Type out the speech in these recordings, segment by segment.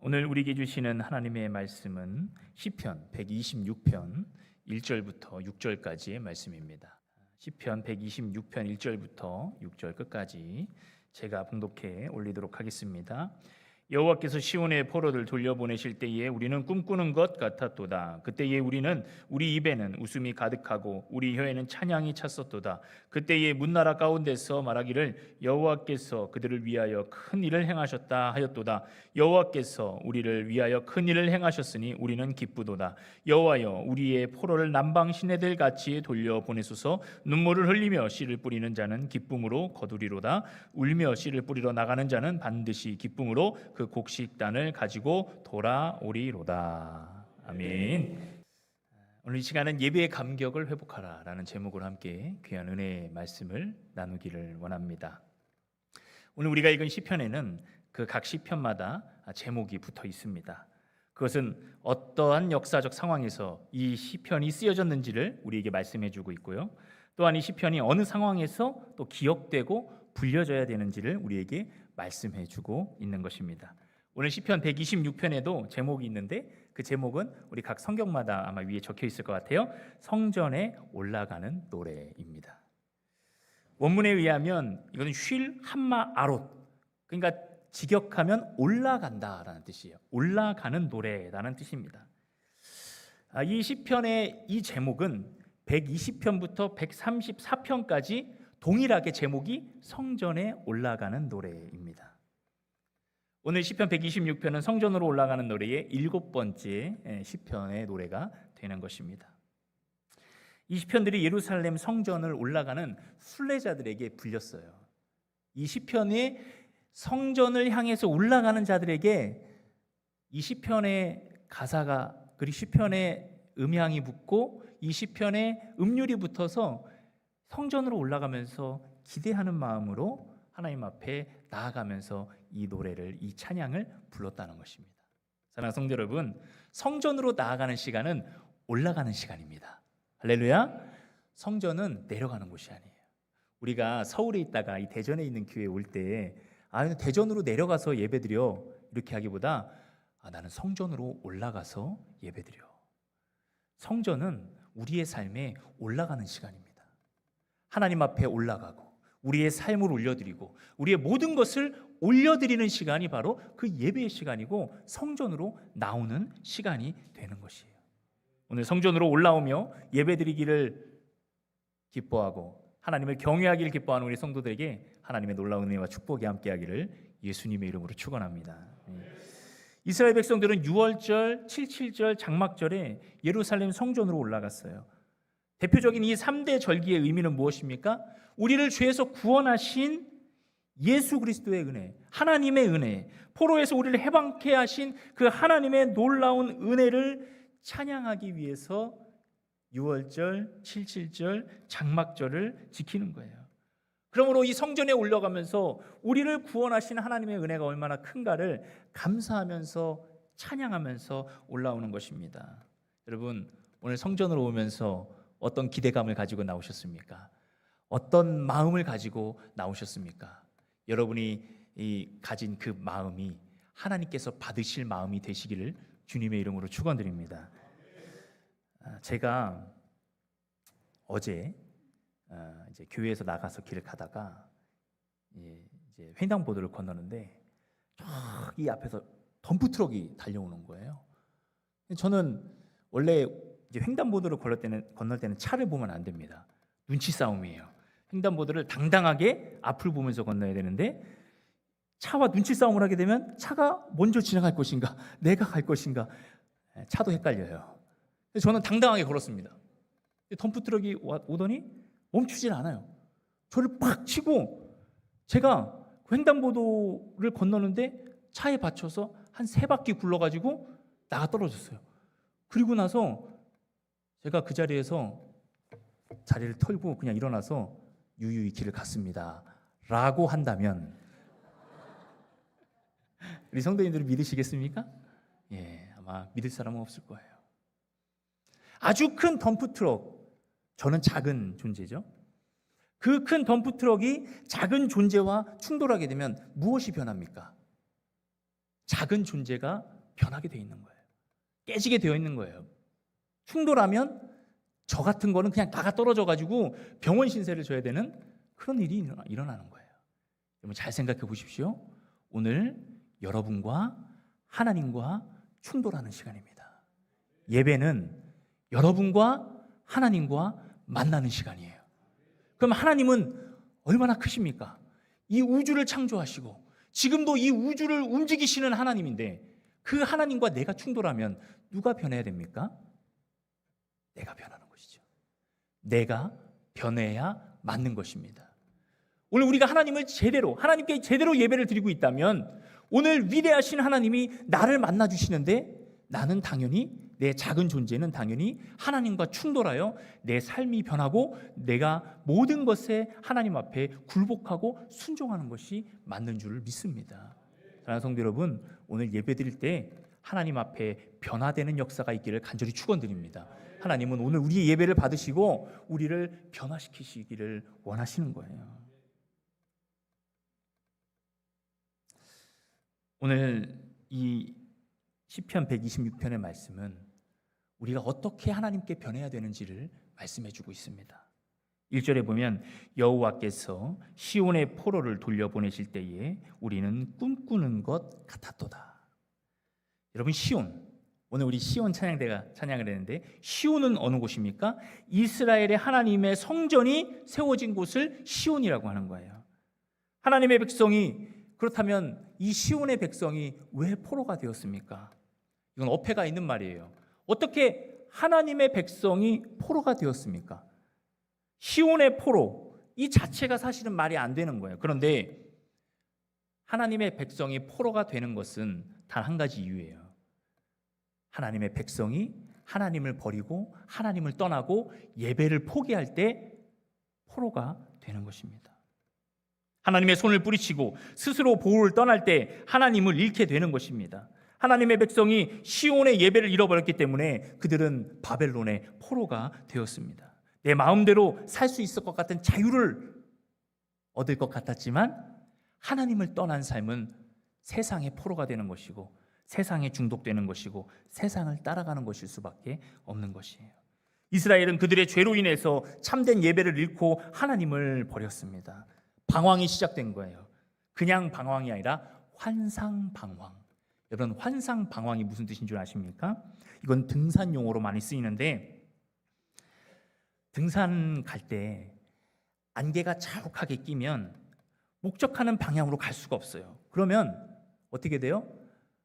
오늘 우리에게 주시는 하나님의 말씀은 시편 126편 1절부터 6절까지의 말씀입니다. 시편 126편 1절부터 6절 끝까지 제가 봉독해 올리도록 하겠습니다. 여호와께서 시온의 포로들 돌려보내실 때에 우리는 꿈꾸는 것 같았도다. 그때에 우리는 우리 입에는 웃음이 가득하고 우리 혀에는 찬양이 찼었도다. 그때에 문나라 가운데서 말하기를 여호와께서 그들을 위하여 큰 일을 행하셨다 하였도다. 여호와께서 우리를 위하여 큰 일을 행하셨으니 우리는 기쁘도다. 여호와여 우리의 포로를 남방 시내들 같이 돌려보내소서. 눈물을 흘리며 씨를 뿌리는 자는 기쁨으로 거두리로다. 울며 씨를 뿌리러 나가는 자는 반드시 기쁨으로 그 곡식단을 가지고 돌아오리로다. 아멘. 오늘 이 시간은 예배의 감격을 회복하라 라는 제목으로 함께 귀한 은혜의 말씀을 나누기를 원합니다. 오늘 우리가 읽은 시편에는 그 각 시편마다 제목이 붙어 있습니다. 그것은 어떠한 역사적 상황에서 이 시편이 쓰여졌는지를 우리에게 말씀해 주고 있고요, 또한 이 시편이 어느 상황에서 또 기억되고 불려져야 되는지를 우리에게 말씀해 주고 있는 것입니다. 오늘 시편 126편에도 제목이 있는데 그 제목은 우리 각 성경마다 아마 위에 적혀 있을 것 같아요. 성전에 올라가는 노래입니다. 원문에 의하면 이것은 쉴 함마 아롯, 그러니까 직역하면 올라간다라는 뜻이에요. 올라가는 노래라는 뜻입니다. 이 시편의 이 제목은 120편부터 134편까지 동일하게 제목이 성전에 올라가는 노래입니다. 오늘 시편 126편은 성전으로 올라가는 노래의 7번째 시편의 노래가 되는 것입니다. 이 시편들이 예루살렘 성전을 올라가는 순례자들에게 불렸어요. 이 시편이 성전을 향해서 올라가는 자들에게 이 시편의 가사가, 그리고 시편의 음향이 붙고 이 시편의 음률이 붙어서 성전으로 올라가면서 기대하는 마음으로 하나님 앞에 나아가면서 이 노래를, 이 찬양을 불렀다는 것입니다. 사랑하는 성도 여러분, 성전으로 나아가는 시간은 올라가는 시간입니다. 할렐루야. 성전은 내려가는 곳이 아니에요. 우리가 서울에 있다가 이 대전에 있는 교회에 올 때 대전으로 내려가서 예배드려 이렇게 하기보다 나는 성전으로 올라가서 예배드려. 성전은 우리의 삶에 올라가는 시간입니다. 하나님 앞에 올라가고 우리의 삶을 올려드리고 우리의 모든 것을 올려드리는 시간이 바로 그 예배의 시간이고 성전으로 나오는 시간이 되는 것이에요. 오늘 성전으로 올라오며 예배드리기를 기뻐하고 하나님을 경외하기를 기뻐하는 우리 성도들에게 하나님의 놀라운 은혜와 축복이 함께하기를 예수님의 이름으로 축원합니다. 이스라엘 백성들은 6월절, 77절, 장막절에 예루살렘 성전으로 올라갔어요. 대표적인 이 3대 절기의 의미는 무엇입니까? 우리를 죄에서 구원하신 예수 그리스도의 은혜, 하나님의 은혜, 포로에서 우리를 해방케 하신 그 하나님의 놀라운 은혜를 찬양하기 위해서 6월절, 77절, 장막절을 지키는 거예요. 그러므로 이 성전에 올라가면서 우리를 구원하신 하나님의 은혜가 얼마나 큰가를 감사하면서 찬양하면서 올라오는 것입니다. 여러분, 오늘 성전으로 오면서 어떤 기대감을 가지고 나오셨습니까? 어떤 마음을 가지고 나오셨습니까? 여러분이 가진 그 마음이 하나님께서 받으실 마음이 되시기를 주님의 이름으로 축원드립니다. 제가 어제 이제 교회에서 나가서 길을 가다가 이제 횡단보도를 건너는데 이 앞에서 덤프 트럭이 달려오는 거예요. 저는 원래 이제 횡단보도를 건널 때는 차를 보면 안 됩니다. 눈치 싸움이에요. 횡단보도를 당당하게 앞을 보면서 건너야 되는데 차와 눈치 싸움을 하게 되면 차가 먼저 지나갈 것인가 내가 갈 것인가 차도 헷갈려요. 그래서 저는 당당하게 걸었습니다. 덤프 트럭이 오더니 멈추질 않아요. 저를 팍 치고 제가 횡단보도를 건너는데 차에 받쳐서 한 3바퀴 굴러가지고 나가 떨어졌어요. 그리고 나서 제가 그 자리에서 자리를 털고 그냥 일어나서 유유히 길을 갔습니다 라고 한다면 우리 성도님들은 믿으시겠습니까? 아마 믿을 사람은 없을 거예요. 아주 큰 덤프트럭, 저는 작은 존재죠. 그 큰 덤프트럭이 작은 존재와 충돌하게 되면 무엇이 변합니까? 작은 존재가 변하게 되어 있는 거예요. 깨지게 되어 있는 거예요. 충돌하면 저 같은 거는 그냥 나가 떨어져 가지고 병원 신세를 져야 되는 그런 일이 일어나는 거예요. 여러분 잘 생각해 보십시오. 오늘 여러분과 하나님과 충돌하는 시간입니다. 예배는 여러분과 하나님과 만나는 시간이에요. 그럼 하나님은 얼마나 크십니까? 이 우주를 창조하시고 지금도 이 우주를 움직이시는 하나님인데 그 하나님과 내가 충돌하면 누가 변해야 됩니까? 내가 변하는 것이죠. 내가 변해야 맞는 것입니다. 오늘 우리가 하나님께 제대로 예배를 드리고 있다면 오늘 위대하신 하나님이 나를 만나 주시는데 나는 당연히 내 작은 존재는 당연히 하나님과 충돌하여 내 삶이 변하고 내가 모든 것에 하나님 앞에 굴복하고 순종하는 것이 맞는 줄을 믿습니다. 사랑하는 성도 여러분, 오늘 예배 드릴 때 하나님 앞에 변화되는 역사가 있기를 간절히 축원드립니다. 하나님은 오늘 우리의 예배를 받으시고 우리를 변화시키시기를 원하시는 거예요. 오늘 이 시편 126편의 말씀은 우리가 어떻게 하나님께 변해야 되는지를 말씀해 주고 있습니다. 1절에 보면 여호와께서 시온의 포로를 돌려보내실 때에 우리는 꿈꾸는 것 같았도다. 여러분 시온, 오늘 우리 시온 찬양대가 찬양을 했는데 시온은 어느 곳입니까? 이스라엘의 하나님의 성전이 세워진 곳을 시온이라고 하는 거예요. 하나님의 백성이 그렇다면 이 시온의 백성이 왜 포로가 되었습니까? 이건 어폐가 있는 말이에요. 어떻게 하나님의 백성이 포로가 되었습니까? 시온의 포로, 이 자체가 사실은 말이 안 되는 거예요. 그런데 하나님의 백성이 포로가 되는 것은 단 한 가지 이유예요. 하나님의 백성이 하나님을 버리고 하나님을 떠나고 예배를 포기할 때 포로가 되는 것입니다. 하나님의 손을 뿌리치고 스스로 보호를 떠날 때 하나님을 잃게 되는 것입니다. 하나님의 백성이 시온의 예배를 잃어버렸기 때문에 그들은 바벨론의 포로가 되었습니다. 내 마음대로 살 수 있을 것 같은 자유를 얻을 것 같았지만 하나님을 떠난 삶은 세상의 포로가 되는 것이고 세상에 중독되는 것이고 세상을 따라가는 것일 수밖에 없는 것이에요. 이스라엘은 그들의 죄로 인해서 참된 예배를 잃고 하나님을 버렸습니다. 방황이 시작된 거예요. 그냥 방황이 아니라 환상 방황. 여러분 환상 방황이 무슨 뜻인 줄 아십니까? 이건 등산 용어로 많이 쓰이는데 등산 갈 때 안개가 자욱하게 끼면 목적하는 방향으로 갈 수가 없어요. 그러면 어떻게 돼요?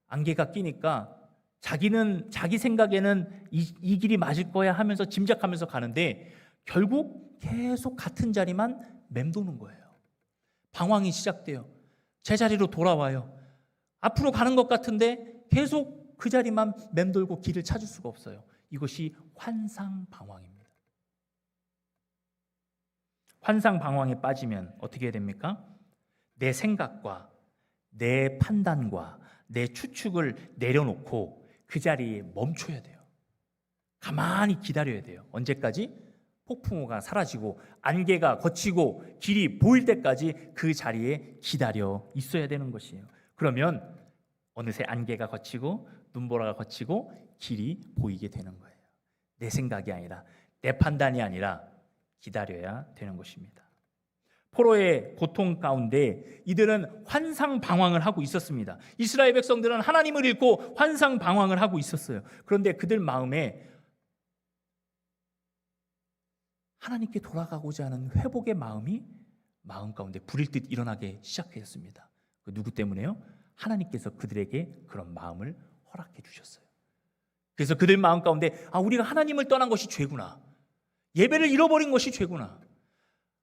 안개가 끼니까 자기 생각에는 이 길이 맞을 거야 하면서 짐작하면서 가는데 결국 계속 같은 자리만 맴도는 거예요. 방황이 시작돼요. 제자리로 돌아와요. 앞으로 가는 것 같은데 계속 그 자리만 맴돌고 길을 찾을 수가 없어요. 이것이 환상 방황입니다. 환상 방황에 빠지면 어떻게 됩니까? 내 생각과 내 판단과 내 추측을 내려놓고 그 자리에 멈춰야 돼요. 가만히 기다려야 돼요. 언제까지? 폭풍우가 사라지고 안개가 걷히고 길이 보일 때까지 그 자리에 기다려 있어야 되는 것이에요. 그러면 어느새 안개가 걷히고 눈보라가 걷히고 길이 보이게 되는 거예요. 내 생각이 아니라 내 판단이 아니라 기다려야 되는 것입니다. 포로의 고통 가운데 이들은 환상 방황을 하고 있었습니다. 이스라엘 백성들은 하나님을 잃고 환상 방황을 하고 있었어요. 그런데 그들 마음에 하나님께 돌아가고자 하는 회복의 마음이 마음 가운데 불일 듯 일어나게 시작했습니다. 그 누구 때문에요? 하나님께서 그들에게 그런 마음을 허락해 주셨어요. 그래서 그들 마음 가운데 우리가 하나님을 떠난 것이 죄구나. 예배를 잃어버린 것이 죄구나.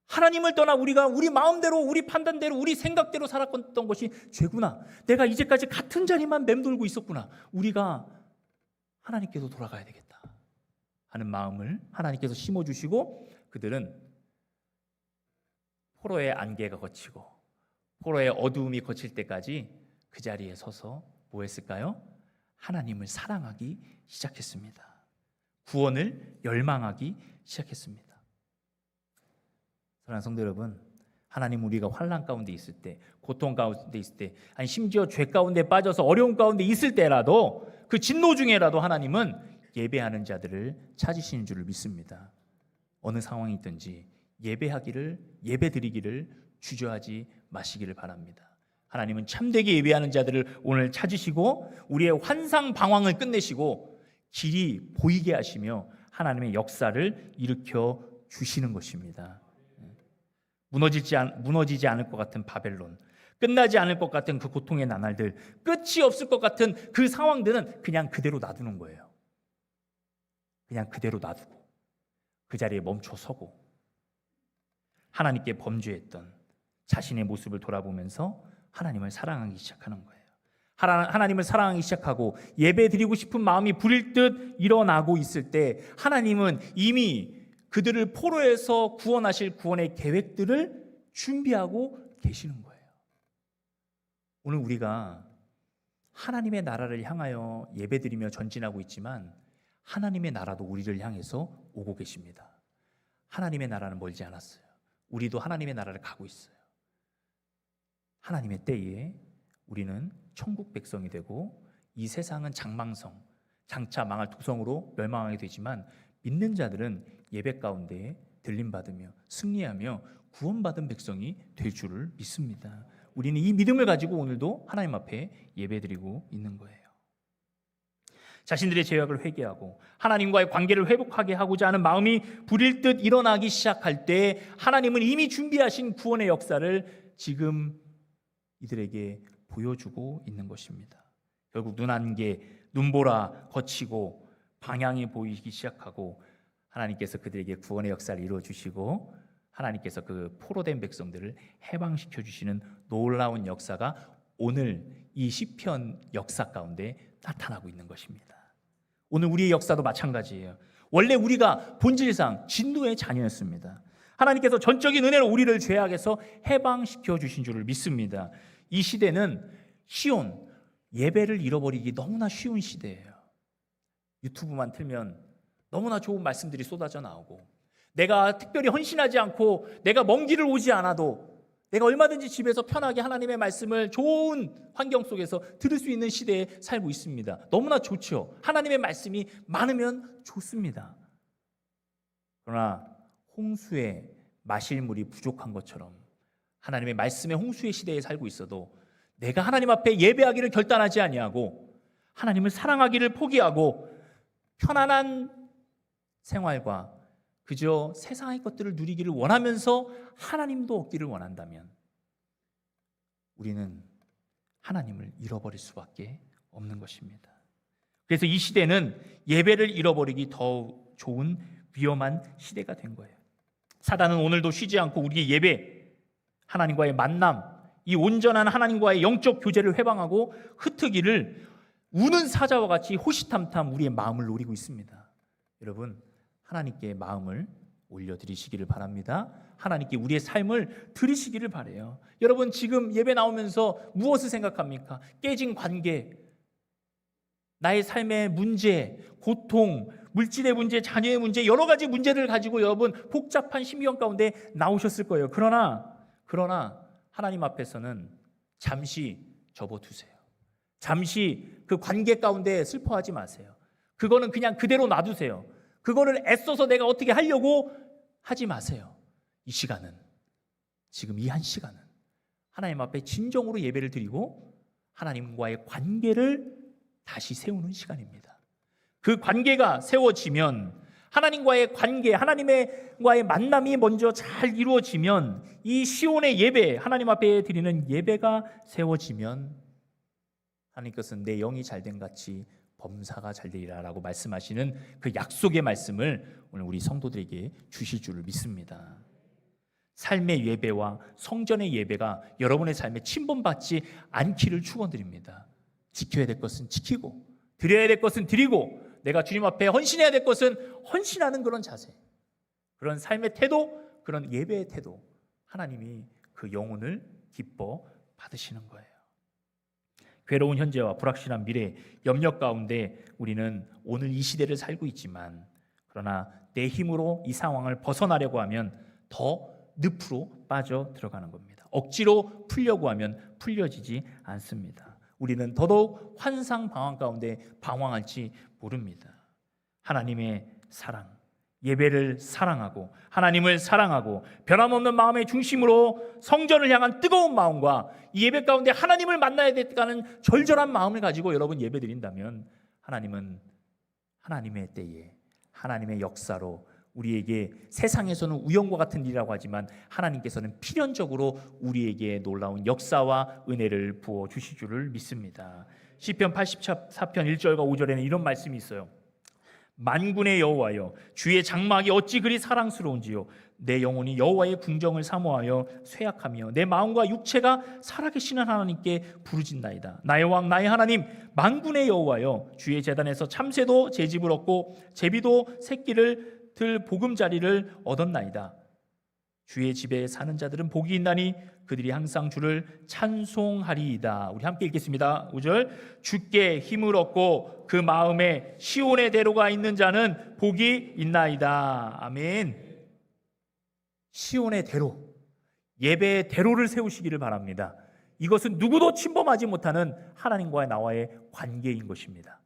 하나님을 떠나 우리가 우리 마음대로 우리 판단대로 우리 생각대로 살았던 것이 죄구나. 내가 이제까지 같은 자리만 맴돌고 있었구나. 우리가 하나님께서 돌아가야 되겠다 하는 마음을 하나님께서 심어주시고 그들은 포로의 안개가 걷히고 포로의 어두움이 걷힐 때까지 그 자리에 서서 뭐 했을까요? 하나님을 사랑하기 시작했습니다. 구원을 열망하기 시작했습니다. 사랑하는 성도 여러분, 하나님, 우리가 환난 가운데 있을 때, 고통 가운데 있을 때, 아니 심지어 죄 가운데 빠져서 어려운 가운데 있을 때라도, 그 진노 중에라도 하나님은 예배하는 자들을 찾으시는 줄을 믿습니다. 어느 상황이 있든지 예배드리기를 주저하지 마시기를 바랍니다. 하나님은 참되게 예배하는 자들을 오늘 찾으시고 우리의 환상 방황을 끝내시고 길이 보이게 하시며 하나님의 역사를 일으켜 주시는 것입니다. 무너지지 않을 것 같은 바벨론, 끝나지 않을 것 같은 그 고통의 나날들, 끝이 없을 것 같은 그 상황들은 그냥 그대로 놔두는 거예요. 그냥 그대로 놔두고 그 자리에 멈춰 서고 하나님께 범죄했던 자신의 모습을 돌아보면서 하나님을 사랑하기 시작하는 거예요. 하나님을 사랑하기 시작하고 예배드리고 싶은 마음이 부릴 듯 일어나고 있을 때 하나님은 이미 그들을 포로에서 구원하실 구원의 계획들을 준비하고 계시는 거예요. 오늘 우리가 하나님의 나라를 향하여 예배드리며 전진하고 있지만 하나님의 나라도 우리를 향해서 오고 계십니다. 하나님의 나라는 멀지 않았어요. 우리도 하나님의 나라를 가고 있어요. 하나님의 때에 우리는 천국 백성이 되고 이 세상은 장망성, 장차 망할 도성으로 멸망하게 되지만 믿는 자들은 예배 가운데 들림받으며 승리하며 구원받은 백성이 될 줄을 믿습니다. 우리는 이 믿음을 가지고 오늘도 하나님 앞에 예배드리고 있는 거예요. 자신들의 죄악을 회개하고 하나님과의 관계를 회복하게 하고자 하는 마음이 부릴 듯 일어나기 시작할 때 하나님은 이미 준비하신 구원의 역사를 지금 이들에게 보여주고 있는 것입니다. 결국 눈안개, 눈보라 거치고 방향이 보이기 시작하고 하나님께서 그들에게 구원의 역사를 이루어 주시고 하나님께서 그 포로된 백성들을 해방시켜 주시는 놀라운 역사가 오늘 이 시편 역사 가운데 나타나고 있는 것입니다. 오늘 우리의 역사도 마찬가지예요. 원래 우리가 본질상 진노의 자녀였습니다. 하나님께서 전적인 은혜로 우리를 죄악에서 해방시켜 주신 줄을 믿습니다. 이 시대는 쉬운 예배를 잃어버리기 너무나 쉬운 시대예요. 유튜브만 틀면 너무나 좋은 말씀들이 쏟아져 나오고 내가 특별히 헌신하지 않고 내가 먼 길을 오지 않아도 내가 얼마든지 집에서 편하게 하나님의 말씀을 좋은 환경 속에서 들을 수 있는 시대에 살고 있습니다. 너무나 좋죠. 하나님의 말씀이 많으면 좋습니다. 그러나 홍수에 마실 물이 부족한 것처럼 하나님의 말씀의 홍수의 시대에 살고 있어도 내가 하나님 앞에 예배하기를 결단하지 아니하고 하나님을 사랑하기를 포기하고 편안한 생활과 그저 세상의 것들을 누리기를 원하면서 하나님도 얻기를 원한다면 우리는 하나님을 잃어버릴 수밖에 없는 것입니다. 그래서 이 시대는 예배를 잃어버리기 더 좋은 위험한 시대가 된 거예요. 사단은 오늘도 쉬지 않고 우리의 예배, 하나님과의 만남, 이 온전한 하나님과의 영적 교제를 회방하고 흩트기를 우는 사자와 같이 호시탐탐 우리의 마음을 노리고 있습니다. 여러분, 하나님께 마음을 올려드리시기를 바랍니다. 하나님께 우리의 삶을 드리시기를 바라요. 여러분, 지금 예배 나오면서 무엇을 생각합니까? 깨진 관계, 나의 삶의 문제, 고통, 물질의 문제, 자녀의 문제, 여러 가지 문제를 가지고 여러분 복잡한 심경 가운데 나오셨을 거예요. 그러나 하나님 앞에서는 잠시 접어두세요. 잠시 그 관계 가운데 슬퍼하지 마세요. 그거는 그냥 그대로 놔두세요. 그거를 애써서 내가 어떻게 하려고 하지 마세요. 이 시간은, 지금 이 한 시간은 하나님 앞에 진정으로 예배를 드리고 하나님과의 관계를 다시 세우는 시간입니다. 그 관계가 세워지면 하나님과의 관계, 하나님과의 만남이 먼저 잘 이루어지면 이 시온의 예배, 하나님 앞에 드리는 예배가 세워지면 하나님께서는 내 영이 잘된 같이 범사가 잘 되리라 라고 말씀하시는 그 약속의 말씀을 오늘 우리 성도들에게 주실 줄을 믿습니다. 삶의 예배와 성전의 예배가 여러분의 삶에 침범받지 않기를 축원드립니다. 지켜야 될 것은 지키고 드려야 될 것은 드리고 내가 주님 앞에 헌신해야 될 것은 헌신하는 그런 자세, 그런 삶의 태도, 그런 예배의 태도, 하나님이 그 영혼을 기뻐 받으시는 거예요. 괴로운 현재와 불확실한 미래, 염려 가운데 우리는 오늘 이 시대를 살고 있지만 그러나 내 힘으로 이 상황을 벗어나려고 하면 더 늪으로 빠져 들어가는 겁니다. 억지로 풀려고 하면 풀려지지 않습니다. 우리는 더더욱 환상 방황 가운데 방황할지 모릅니다. 하나님의 사랑, 예배를 사랑하고 하나님을 사랑하고 변함없는 마음의 중심으로 성전을 향한 뜨거운 마음과 이 예배 가운데 하나님을 만나야 되겠다는 절절한 마음을 가지고 여러분 예배 드린다면 하나님은 하나님의 때에 하나님의 역사로 우리에게 세상에서는 우연과 같은 일이라고 하지만 하나님께서는 필연적으로 우리에게 놀라운 역사와 은혜를 부어주실 줄을 믿습니다. 시편 84편 1절과 5절에는 이런 말씀이 있어요. 만군의 여호와여, 주의 장막이 어찌 그리 사랑스러운지요. 내 영혼이 여호와의 궁정을 사모하여 쇠약하며 내 마음과 육체가 살아계시는 하나님께 부르짖나이다. 나의 왕 나의 하나님 만군의 여호와여, 주의 제단에서 참새도 제 집을 얻고 제비도 새끼를 들 보금자리를 얻었나이다. 주의 집에 사는 자들은 복이 있나니 그들이 항상 주를 찬송하리이다. 우리 함께 읽겠습니다. 5절. 주께 힘을 얻고 그 마음에 시온의 대로가 있는 자는 복이 있나이다. 아멘. 시온의 대로, 예배의 대로를 세우시기를 바랍니다. 이것은 누구도 침범하지 못하는 하나님과의 나와의 관계인 것입니다.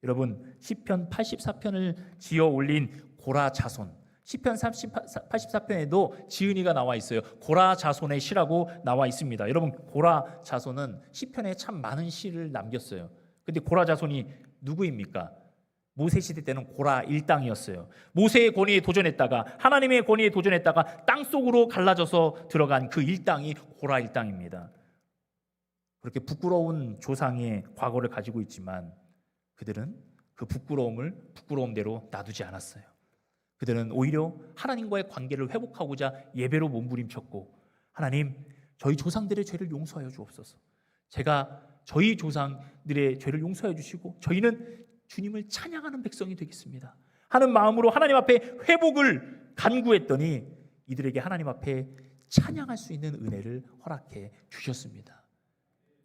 여러분, 시편 84편을 지어 올린 고라 자손, 시편 84편에도 지은이가 나와 있어요. 고라 자손의 시라고 나와 있습니다. 여러분, 고라 자손은 시편에 참 많은 시를 남겼어요. 근데 고라 자손이 누구입니까? 모세 시대 때는 고라 일당이었어요. 모세의 권위에 도전했다가 하나님의 권위에 도전했다가 땅속으로 갈라져서 들어간 그 일당이 고라 일당입니다. 그렇게 부끄러운 조상의 과거를 가지고 있지만 그들은 그 부끄러움대로 놔두지 않았어요. 그들은 오히려 하나님과의 관계를 회복하고자 예배로 몸부림쳤고, 하나님, 저희 조상들의 죄를 용서하여 주옵소서. 제가 저희 조상들의 죄를 용서해 주시고 저희는 주님을 찬양하는 백성이 되겠습니다 하는 마음으로 하나님 앞에 회복을 간구했더니 이들에게 하나님 앞에 찬양할 수 있는 은혜를 허락해 주셨습니다.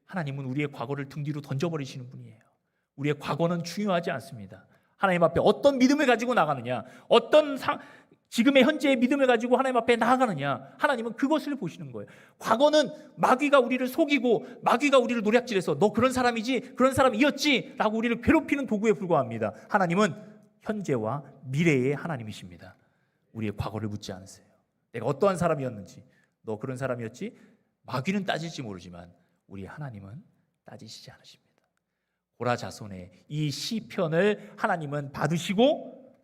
하나님은 우리의 과거를 등 뒤로 던져버리시는 분이에요. 우리의 과거는 중요하지 않습니다. 하나님 앞에 어떤 믿음을 가지고 나가느냐, 지금의 현재의 믿음을 가지고 하나님 앞에 나아가느냐, 하나님은 그것을 보시는 거예요. 과거는 마귀가 우리를 속이고 마귀가 우리를 노략질해서 너 그런 사람이지, 그런 사람이었지 라고 우리를 괴롭히는 도구에 불과합니다. 하나님은 현재와 미래의 하나님이십니다. 우리의 과거를 묻지 않으세요. 내가 어떠한 사람이었는지, 너 그런 사람이었지, 마귀는 따질지 모르지만 우리 하나님은 따지시지 않으십니다. 고라 자손의 이 시편을 하나님은 받으시고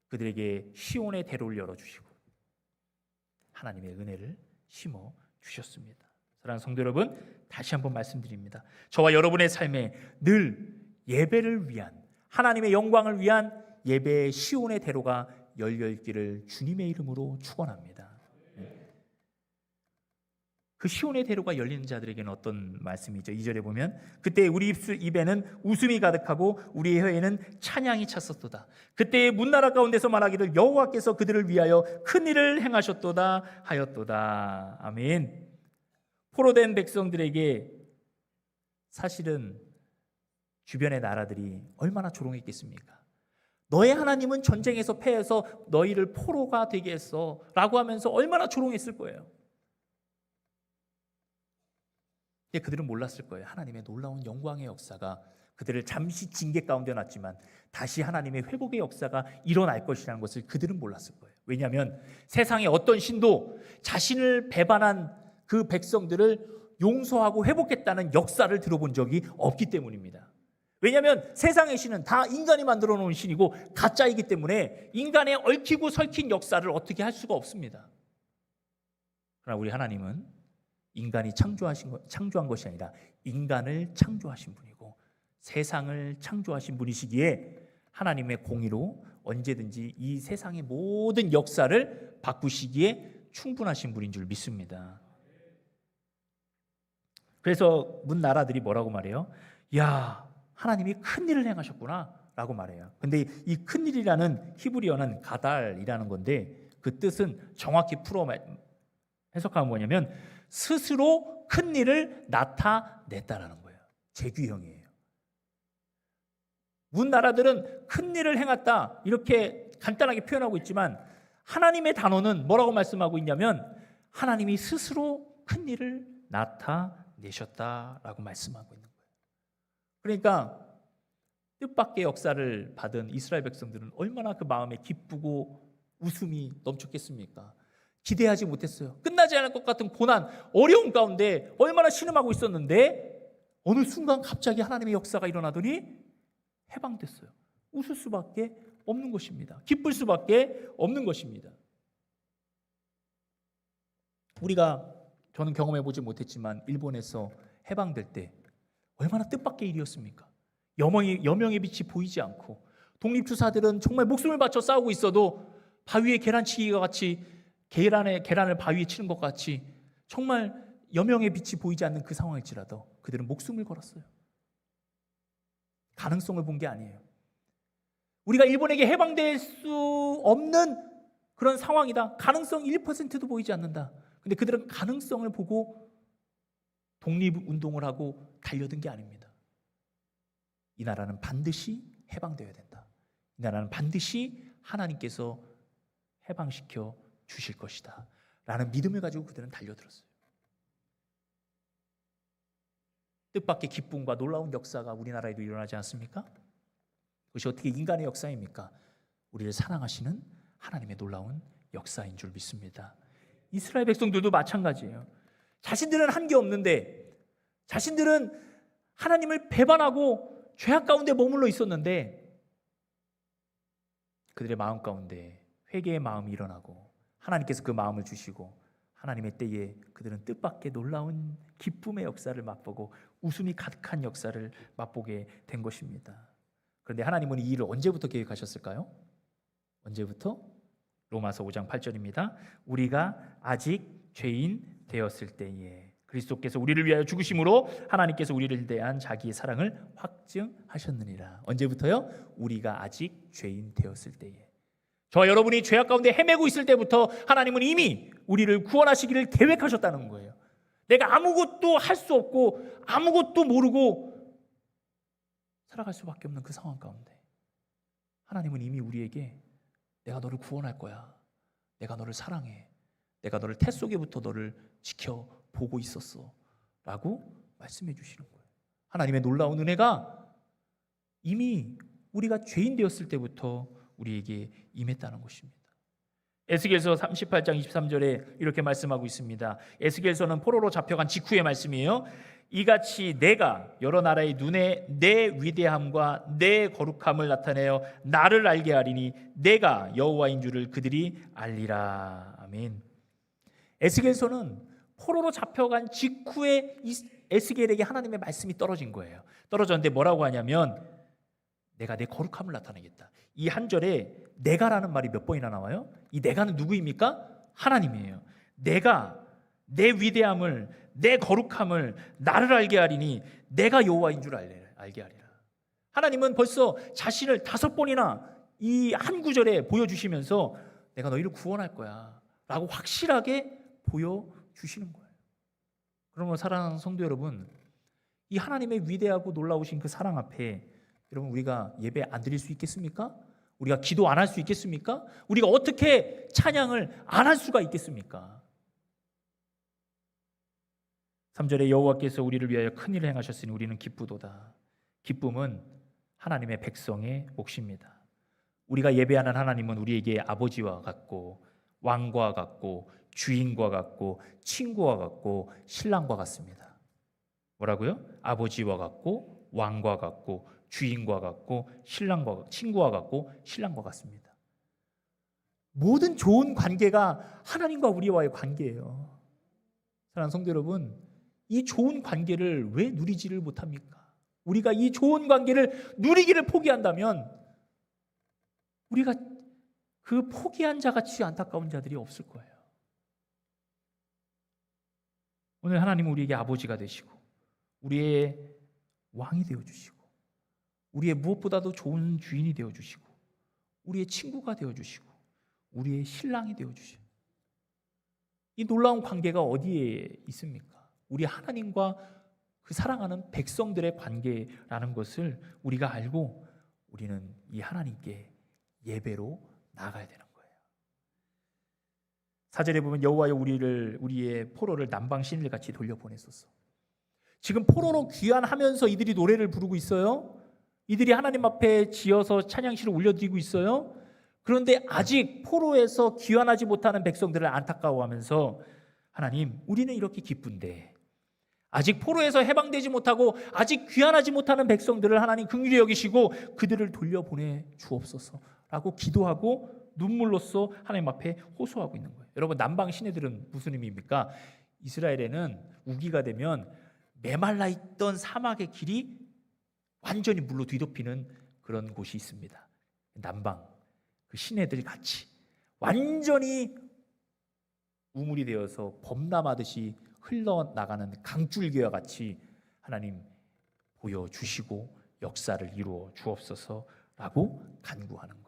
그들에게 시온의 대로를 열어주시고 하나님의 은혜를 심어 주셨습니다. 사랑하는 성도 여러분, 다시 한번 말씀드립니다. 저와 여러분의 삶에 늘 예배를 위한, 하나님의 영광을 위한 예배의 시온의 대로가 열려있기를 주님의 이름으로 축원합니다. 그 시온의 대로가 열리는 자들에게는 어떤 말씀이죠? 2절에 보면 그때 우리 입에는 웃음이 가득하고 우리의 혀에는 찬양이 찼었도다. 그때 문나라 가운데서 말하기를 여호와께서 그들을 위하여 큰 일을 행하셨도다 하였도다. 아멘. 포로된 백성들에게 사실은 주변의 나라들이 얼마나 조롱했겠습니까? 너의 하나님은 전쟁에서 패해서 너희를 포로가 되게 했어 라고 하면서 얼마나 조롱했을 거예요. 그들은 몰랐을 거예요. 하나님의 놀라운 영광의 역사가 그들을 잠시 징계 가운데 놨지만 다시 하나님의 회복의 역사가 일어날 것이라는 것을 그들은 몰랐을 거예요. 왜냐하면 세상의 어떤 신도 자신을 배반한 그 백성들을 용서하고 회복했다는 역사를 들어본 적이 없기 때문입니다. 왜냐하면 세상의 신은 다 인간이 만들어 놓은 신이고 가짜이기 때문에 인간의 얽히고 설킨 역사를 어떻게 할 수가 없습니다. 그러나 우리 하나님은 인간이 창조한 것이 아니라 인간을 창조하신 분이고 세상을 창조하신 분이시기에 하나님의 공의로 언제든지 이 세상의 모든 역사를 바꾸시기에 충분하신 분인 줄 믿습니다. 그래서 문 나라들이 뭐라고 말해요? 야, 하나님이 큰 일을 행하셨구나 라고 말해요. 근데 이 큰 일이라는 히브리어는 가달이라는 건데 그 뜻은 정확히 풀어 해석하면 뭐냐면 스스로 큰 일을 나타냈다라는 거예요. 재규형이에요. 문 나라들은 큰 일을 행했다 이렇게 간단하게 표현하고 있지만 하나님의 단어는 뭐라고 말씀하고 있냐면 하나님이 스스로 큰 일을 나타내셨다라고 말씀하고 있는 거예요. 그러니까 뜻밖의 역사를 받은 이스라엘 백성들은 얼마나 그 마음에 기쁘고 웃음이 넘쳤겠습니까? 기대하지 못했어요. 끝나지 않을 것 같은 고난, 어려움 가운데 얼마나 신음하고 있었는데 어느 순간 갑자기 하나님의 역사가 일어나더니 해방됐어요. 웃을 수밖에 없는 것입니다. 기쁠 수밖에 없는 것입니다. 저는 경험해보지 못했지만 일본에서 해방될 때 얼마나 뜻밖의 일이었습니까? 여명의 빛이 보이지 않고 독립투사들은 정말 목숨을 바쳐 싸우고 있어도 바위에 계란치기가 같이 계란을 바위에 치는 것 같이 정말 여명의 빛이 보이지 않는 그 상황일지라도 그들은 목숨을 걸었어요. 가능성을 본 게 아니에요. 우리가 일본에게 해방될 수 없는 그런 상황이다. 가능성 1%도 보이지 않는다. 근데 그들은 가능성을 보고 독립운동을 하고 달려든 게 아닙니다. 이 나라는 반드시 해방되어야 된다. 이 나라는 반드시 하나님께서 해방시켜 주실 것이다 라는 믿음을 가지고 그들은 달려들었어요. 뜻밖의 기쁨과 놀라운 역사가 우리나라에도 일어나지 않습니까? 그것이 어떻게 인간의 역사입니까? 우리를 사랑하시는 하나님의 놀라운 역사인 줄 믿습니다. 이스라엘 백성들도 마찬가지예요. 자신들은 한 게 없는데, 자신들은 하나님을 배반하고 죄악 가운데 머물러 있었는데 그들의 마음 가운데 회개의 마음이 일어나고 하나님께서 그 마음을 주시고 하나님의 때에 그들은 뜻밖의 놀라운 기쁨의 역사를 맛보고 웃음이 가득한 역사를 맛보게 된 것입니다. 그런데 하나님은 이 일을 언제부터 계획하셨을까요? 언제부터? 로마서 5장 8절입니다. 우리가 아직 죄인 되었을 때에 그리스도께서 우리를 위하여 죽으심으로 하나님께서 우리를 대한 자기의 사랑을 확증하셨느니라. 언제부터요? 우리가 아직 죄인 되었을 때에. 저와 여러분이 죄악 가운데 헤매고 있을 때부터 하나님은 이미 우리를 구원하시기를 계획하셨다는 거예요. 내가 아무것도 할 수 없고 아무것도 모르고 살아갈 수밖에 없는 그 상황 가운데 하나님은 이미 우리에게 내가 너를 구원할 거야. 내가 너를 사랑해. 내가 너를 태 속에부터 너를 지켜보고 있었어 라고 말씀해 주시는 거예요. 하나님의 놀라운 은혜가 이미 우리가 죄인 되었을 때부터 우리에게 임했다는 것입니다. 에스겔서 38장 23절에 이렇게 말씀하고 있습니다. 에스겔서는 포로로 잡혀간 직후의 말씀이에요. 이같이 내가 여러 나라의 눈에 내 위대함과 내 거룩함을 나타내어 나를 알게 하리니 내가 여호와인 줄을 그들이 알리라. 아멘. 에스겔서는 포로로 잡혀간 직후에 에스겔에게 하나님의 말씀이 떨어진 거예요. 떨어졌는데 뭐라고 하냐면 내가 내 거룩함을 나타내겠다. 이 한 절에 내가라는 말이 몇 번이나 나와요? 이 내가는 누구입니까? 하나님이에요. 내가 내 위대함을 내 거룩함을 나를 알게 하리니 내가 여호와인 줄 알게 하리라. 하나님은 벌써 자신을 5번이나 이 한 구절에 보여주시면서 내가 너희를 구원할 거야 라고 확실하게 보여주시는 거예요. 그러므로 사랑하는 성도 여러분, 이 하나님의 위대하고 놀라우신 그 사랑 앞에 여러분 우리가 예배 안 드릴 수 있겠습니까? 우리가 기도 안 할 수 있겠습니까? 우리가 어떻게 찬양을 안 할 수가 있겠습니까? 3절에 여호와께서 우리를 위하여 큰 일을 행하셨으니 우리는 기쁘도다. 기쁨은 하나님의 백성의 몫입니다. 우리가 예배하는 하나님은 우리에게 아버지와 같고 왕과 같고 주인과 같고 친구와 같고 신랑과 같습니다. 뭐라고요? 아버지와 같고 왕과 같고 주인과 같고 친구와 같고 신랑과 같습니다. 모든 좋은 관계가 하나님과 우리와의 관계예요. 사랑하는 성도 여러분, 이 좋은 관계를 왜 누리지를 못합니까? 우리가 이 좋은 관계를 누리기를 포기한다면 우리가 그 포기한 자같이 안타까운 자들이 없을 거예요. 오늘 하나님은 우리에게 아버지가 되시고 우리의 왕이 되어주시고 우리의 무엇보다도 좋은 주인이 되어주시고 우리의 친구가 되어주시고 우리의 신랑이 되어주시고 이 놀라운 관계가 어디에 있습니까? 우리 하나님과 그 사랑하는 백성들의 관계라는 것을 우리가 알고 우리는 이 하나님께 예배로 나아가야 되는 거예요. 4절에 보면 여호와여 우리의 포로를 남방 신일 같이 돌려보냈었어. 지금 포로로 귀환하면서 이들이 노래를 부르고 있어요. 이들이 하나님 앞에 지어서 찬양시를 올려드리고 있어요. 그런데 아직 포로에서 귀환하지 못하는 백성들을 안타까워하면서 하나님, 우리는 이렇게 기쁜데 아직 포로에서 해방되지 못하고 아직 귀환하지 못하는 백성들을 하나님 긍휼히 여기시고 그들을 돌려보내 주옵소서라고 기도하고 눈물로써 하나님 앞에 호소하고 있는 거예요. 여러분, 남방 시내들은 무슨 의미입니까? 이스라엘에는 우기가 되면 메말라 있던 사막의 길이 완전히 물로 뒤덮이는 그런 곳이 있습니다. 남방 그 시내들이 같이 완전히 우물이 되어서 범람하듯이 흘러나가는 강줄기와 같이 하나님 보여주시고 역사를 이루어 주옵소서라고 간구하는 거예요.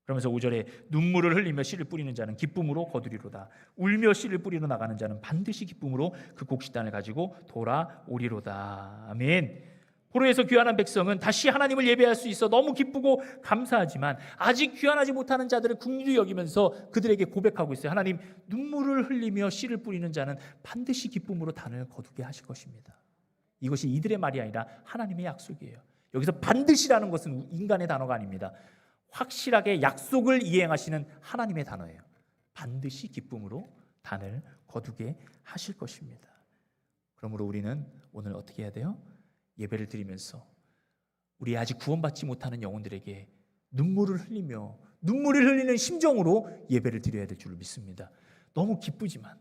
그러면서 5절에 눈물을 흘리며 씨를 뿌리는 자는 기쁨으로 거두리로다. 울며 씨를 뿌리러 나가는 자는 반드시 기쁨으로 그 곡식단을 가지고 돌아오리로다. 아멘. 포로에서 귀환한 백성은 다시 하나님을 예배할 수 있어 너무 기쁘고 감사하지만 아직 귀환하지 못하는 자들을 긍휼히 여기면서 그들에게 고백하고 있어요. 하나님, 눈물을 흘리며 씨를 뿌리는 자는 반드시 기쁨으로 단을 거두게 하실 것입니다. 이것이 이들의 말이 아니라 하나님의 약속이에요. 여기서 반드시라는 것은 인간의 단어가 아닙니다. 확실하게 약속을 이행하시는 하나님의 단어예요. 반드시 기쁨으로 단을 거두게 하실 것입니다. 그러므로 우리는 오늘 어떻게 해야 돼요? 예배를 드리면서 우리 아직 구원받지 못하는 영혼들에게 눈물을 흘리는 심정으로 예배를 드려야 될 줄 믿습니다. 너무 기쁘지만,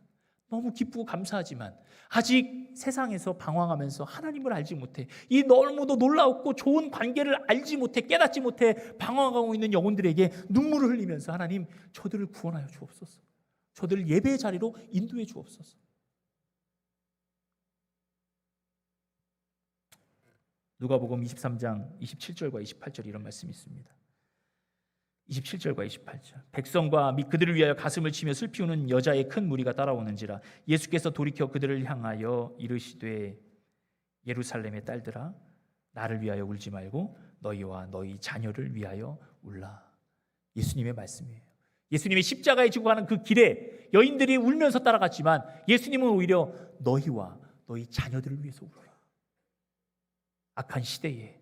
너무 기쁘고 감사하지만 아직 세상에서 방황하면서 하나님을 알지 못해, 이 너무도 놀라웠고 좋은 관계를 알지 못해, 깨닫지 못해 방황하고 있는 영혼들에게 눈물을 흘리면서 하나님, 저들을 구원하여 주옵소서, 저들을 예배의 자리로 인도해 주옵소서. 누가복음 23장 27절과 28절 이런 말씀이 있습니다. 27절과 28절. 백성과 및 그들을 위하여 가슴을 치며 슬피 우는 여자의 큰 무리가 따라오는지라 예수께서 돌이켜 그들을 향하여 이르시되 예루살렘의 딸들아, 나를 위하여 울지 말고 너희와 너희 자녀를 위하여 울라. 예수님의 말씀이에요. 예수님이 십자가에 지고 가는 그 길에 여인들이 울면서 따라갔지만 예수님은 오히려 너희와 너희 자녀들을 위해서 울어라. 악한 시대에,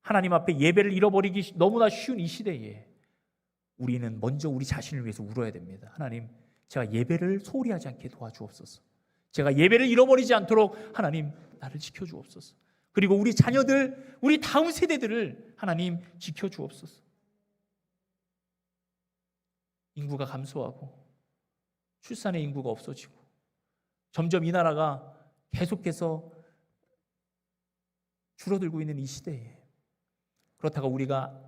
하나님 앞에 예배를 잃어버리기 너무나 쉬운 이 시대에 우리는 먼저 우리 자신을 위해서 울어야 됩니다. 하나님, 제가 예배를 소홀히 하지 않게 도와주옵소서. 제가 예배를 잃어버리지 않도록 하나님 나를 지켜주옵소서. 그리고 우리 자녀들, 우리 다음 세대들을 하나님 지켜주옵소서. 인구가 감소하고 출산의 인구가 없어지고 점점 이 나라가 계속해서 줄어들고 있는 이 시대에, 그렇다고 우리가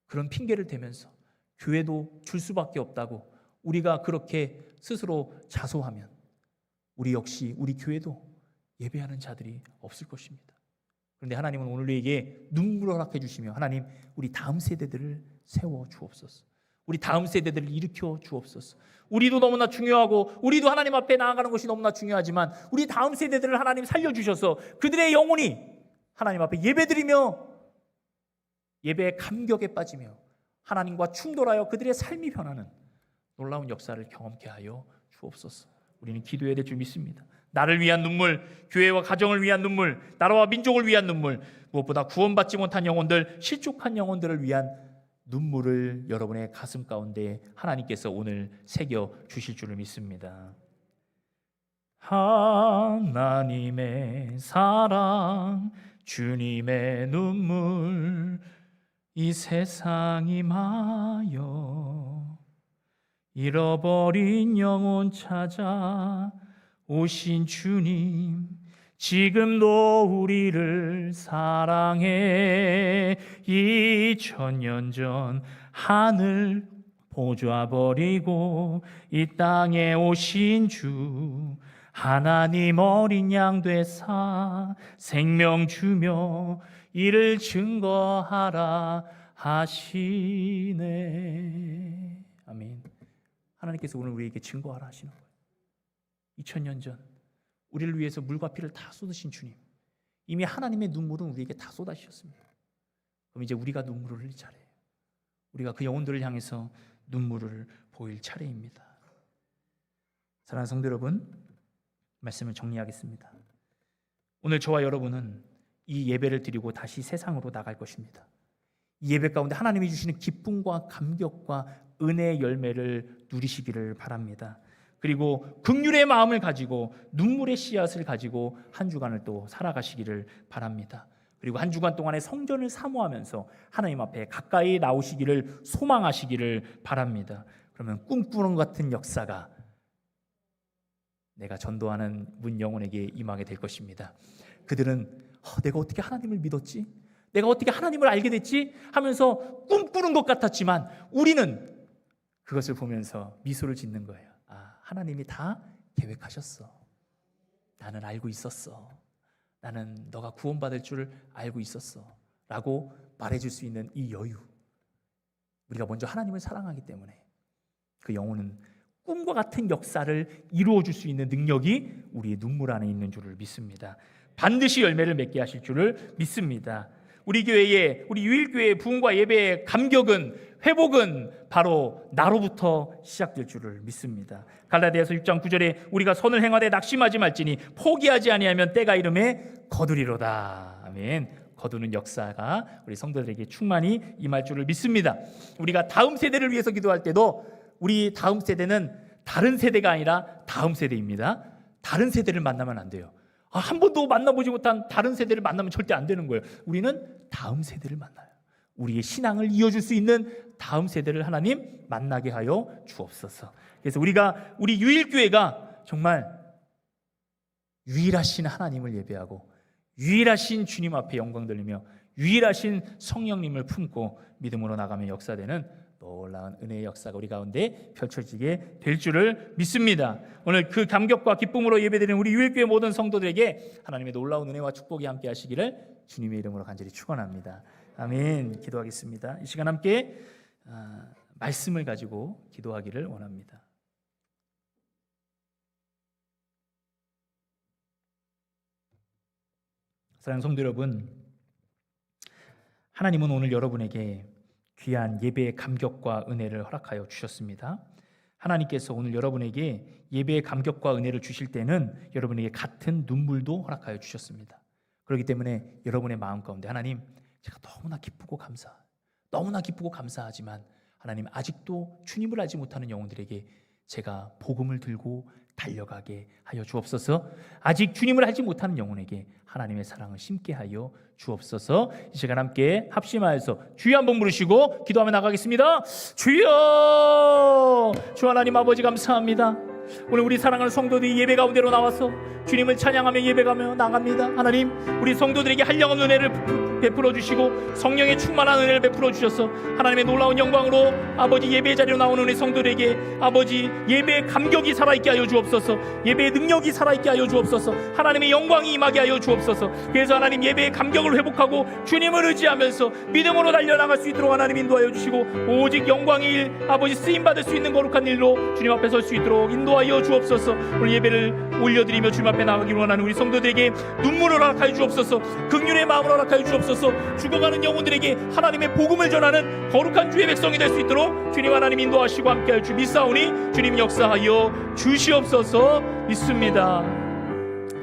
그런 핑계를 대면서 교회도 줄 수밖에 없다고 우리가 그렇게 스스로 자소하면 우리 역시 우리 교회도 예배하는 자들이 없을 것입니다. 그런데 하나님은 오늘 우리에게 눈물을 허락해 주시며 하나님, 우리 다음 세대들을 세워 주옵소서. 우리 다음 세대들을 일으켜 주옵소서. 우리도 너무나 중요하고 우리도 하나님 앞에 나아가는 것이 너무나 중요하지만 우리 다음 세대들을 하나님 살려주셔서 그들의 영혼이 하나님 앞에 예배드리며 예배의 감격에 빠지며 하나님과 충돌하여 그들의 삶이 변하는 놀라운 역사를 경험케 하여 주옵소서. 우리는 기도해야 될 줄 믿습니다. 나를 위한 눈물, 교회와 가정을 위한 눈물, 나라와 민족을 위한 눈물, 무엇보다 구원받지 못한 영혼들, 실족한 영혼들을 위한 눈물을 여러분의 가슴 가운데 하나님께서 오늘 새겨 주실 줄을 믿습니다. 하나님의 사랑, 주님의 눈물, 이 세상이 마여 잃어버린 영혼 찾아 오신 주님, 지금도 우리를 사랑해. 2000년 전 하늘 보좌 버리고 이 땅에 오신 주, 하나님 어린 양 되사 생명 주며 이를 증거하라 하시네. 아멘. 하나님께서 오늘 우리에게 증거하라 하시는 거예요. 2000년 전 우리를 위해서 물과 피를 다 쏟으신 주님, 이미 하나님의 눈물은 우리에게 다 쏟아주셨습니다. 그럼 이제 우리가 눈물을 흘릴 차례예요. 우리가 그 영혼들을 향해서 눈물을 보일 차례입니다. 사랑하는 성도 여러분, 말씀을 정리하겠습니다. 오늘 저와 여러분은 이 예배를 드리고 다시 세상으로 나갈 것입니다. 이 예배 가운데 하나님이 주시는 기쁨과 감격과 은혜의 열매를 누리시기를 바랍니다. 그리고 긍휼의 마음을 가지고 눈물의 씨앗을 가지고 한 주간을 또 살아가시기를 바랍니다. 그리고 한 주간 동안에 성전을 사모하면서 하나님 앞에 가까이 나오시기를 소망하시기를 바랍니다. 그러면 꿈꾸는 것 같은 역사가 내가 전도하는 문 영혼에게 임하게 될 것입니다. 그들은 내가 어떻게 하나님을 믿었지? 내가 어떻게 하나님을 알게 됐지? 하면서 꿈꾸는 것 같았지만 우리는 그것을 보면서 미소를 짓는 거예요. 하나님이 다 계획하셨어. 나는 알고 있었어. 나는 너가 구원받을 줄 알고 있었어. 라고 말해줄 수 있는 이 여유. 우리가 먼저 하나님을 사랑하기 때문에 그 영혼은 꿈과 같은 역사를 이루어줄 수 있는 능력이 우리의 눈물 안에 있는 줄을 믿습니다. 반드시 열매를 맺게 하실 줄을 믿습니다. 우리 교회의, 우리 유일교회의 부흥과 예배의 감격은, 회복은 바로 나로부터 시작될 줄을 믿습니다. 갈라디아서 6장 9절에 우리가 선을 행하되 낙심하지 말지니 포기하지 아니하면 때가 이름에 거두리로다. 아멘. 거두는 역사가 우리 성도들에게 충만히 임할 줄을 믿습니다. 우리가 다음 세대를 위해서 기도할 때도 우리 다음 세대는 다른 세대가 아니라 다음 세대입니다. 다른 세대를 만나면 안 돼요. 한 번도 만나보지 못한 다른 세대를 만나면 절대 안 되는 거예요. 우리는 다음 세대를 만나요. 우리의 신앙을 이어줄 수 있는 다음 세대를 하나님 만나게 하여 주옵소서. 그래서 우리 유일교회가 정말 유일하신 하나님을 예배하고 유일하신 주님 앞에 영광 돌리며 유일하신 성령님을 품고 믿음으로 나가며 역사되는 놀라운 은혜의 역사가 우리 가운데 펼쳐지게 될 줄을 믿습니다. 오늘 그 감격과 기쁨으로 예배드리는 우리 유일교회 모든 성도들에게 하나님의 놀라운 은혜와 축복이 함께 하시기를 주님의 이름으로 간절히 축원합니다. 아멘. 기도하겠습니다. 이 시간 함께 말씀을 가지고 기도하기를 원합니다. 사랑하는 성도 여러분, 하나님은 오늘 여러분에게 귀한 예배의 감격과 은혜를 허락하여 주셨습니다. 하나님께서 오늘 여러분에게 예배의 감격과 은혜를 주실 때는 여러분에게 같은 눈물도 허락하여 주셨습니다. 그렇기 때문에 여러분의 마음 가운데 하나님, 제가 너무나 기쁘고 감사하지만 하나님, 아직도 주님을 알지 못하는 영혼들에게 제가 복음을 들고 달려가게 하여 주옵소서. 아직 주님을 알지 못하는 영혼에게 하나님의 사랑을 심게 하여 주옵소서. 이 시간 함께 합심하여서 주여 한번 부르시고 기도하며 나가겠습니다. 주여, 주 하나님 아버지 감사합니다. 오늘 우리 사랑하는 성도들이 예배 가운데로 나와서 주님을 찬양하며 예배가며 나갑니다. 하나님, 우리 성도들에게 한량없는 은혜를 베풀어 주시고 성령의 충만한 은혜를 베풀어 주셔서 하나님의 놀라운 영광으로 아버지 예배 자리로 나오는 우리 성도들에게 아버지 예배의 감격이 살아있게 하여 주옵소서. 예배의 능력이 살아있게 하여 주옵소서. 하나님의 영광이 임하게 하여 주옵소서. 그래서 하나님 예배의 감격을 회복하고 주님을 의지하면서 믿음으로 달려나갈 수 있도록 하나님 인도하여 주시고 오직 영광의 일, 아버지 쓰임받을 수 있는 거룩한 일로 주님 앞에 설 수 있도록 인도하여 주옵소서. 오늘 예배를 올려드리며 주님 앞에 나가기를 원하는 우리 성도들에게 눈물을 허락하여 주옵소서. 긍휼의 마음을 허락하여 주옵소서. 죽어가는 영혼들에게 하나님의 복음을 전하는 거룩한 주의 백성이 될 수 있도록 주님 하나님 인도하시고 함께할 주 믿사오니 주님 역사하여 주시옵소서. 믿습니다.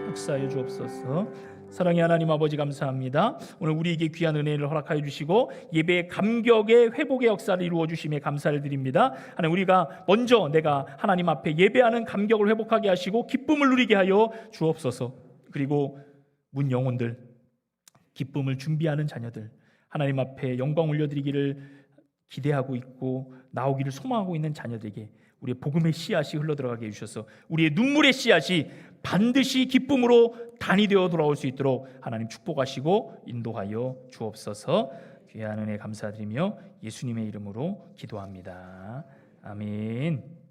역사하여 주옵소서. 사랑의 하나님 아버지 감사합니다. 오늘 우리에게 귀한 은혜를 허락하여 주시고 예배의 감격의 회복의 역사를 이루어 주심에 감사를 드립니다. 하나님, 우리가 먼저 내가 하나님 앞에 예배하는 감격을 회복하게 하시고 기쁨을 누리게 하여 주옵소서. 그리고 문 영혼들, 기쁨을 준비하는 자녀들, 하나님 앞에 영광 올려드리기를 기대하고 있고 나오기를 소망하고 있는 자녀들에게 우리의 복음의 씨앗이 흘러들어가게 해주셔서 우리의 눈물의 씨앗이 반드시 기쁨으로 단이 되어 돌아올 수 있도록 하나님 축복하시고 인도하여 주옵소서. 귀한 은혜 감사드리며 예수님의 이름으로 기도합니다. 아멘.